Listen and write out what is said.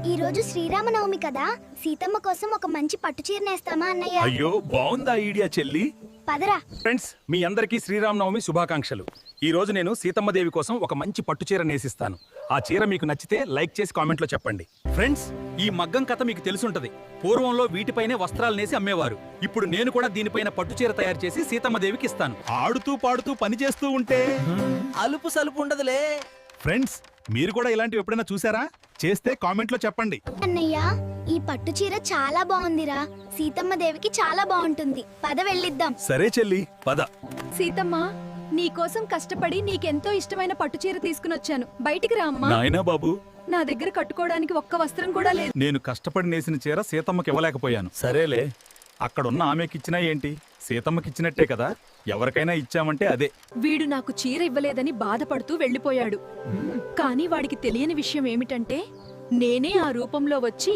ఈ రోజు శ్రీరామనవమి కదా, సీతమ్మ కోసం ఒక మంచి పట్టు చీర నేస్తామా అన్నయ్య? అయ్యో బాగుందా ఐడియా చెల్లి. పదరా. ఫ్రెండ్స్, మీ అందరికీ శ్రీరామనవమి శుభాకాంక్షలు. ఈ రోజు నేను సీతమ్మదేవి కోసం ఒక మంచి పట్టు చీర నేసిస్తాను. ఆ చీర మీకు నచ్చితే లైక్ చేసి కామెంట్లో చెప్పండి. ఫ్రెండ్స్, ఈ మగ్గం కథ మీకు తెలుసుంటది. పూర్వంలో వీటిపైనే వస్త్రాలు నేసి అమ్మేవారు. ఇప్పుడు నేను కూడా దీనిపైన పట్టు చీర తయారు చేసి సీతమ్మదేవికి ఇస్తాను. ఆడుతూ పాడుతూ పని చేస్తూ ఉంటే అలుపు సలుపు ఉండదులే. ఫ్రెండ్స్, మీరు కూడా ఇలాంటివి ఎప్పుడైనా చూసారా? చేస్తే కామెంట్లో చెప్పండి. అన్నయ్య, ఈ పట్టు చీర చాలా బాగుందిరా. సీతమ్మ దేవికి చాలా బాగుంటుంది. పద వెళ్ళిద్దాం. సరే చెల్లి, పద. సీతమ్మ, నీకోసం కష్టపడి నీకెంతో ఇష్టమైన పట్టుచీర తీసుకునొచ్చాను. బయటికి రా అమ్మా. నాయనా బాబు, నా దగ్గర కట్టుకోవడానికి ఒక్క వస్త్రం కూడా లేదు. నేను కష్టపడి నేసిన చీర సీతమ్మకి ఇవ్వలేకపోయాను. సరేలే, అక్కడున్న ఆమెకిచ్చినా ఏంటి, సీతమ్మకిచ్చినట్టే కదా. ఎవరికైనా ఇచ్చామంటే అదే. వీడు నాకు చీర ఇవ్వలేదని బాధపడుతూ వెళ్ళిపోయాడు. కానీ వాడికి తెలియని విషయం ఏమిటంటే, నేనే ఆ రూపంలో వచ్చి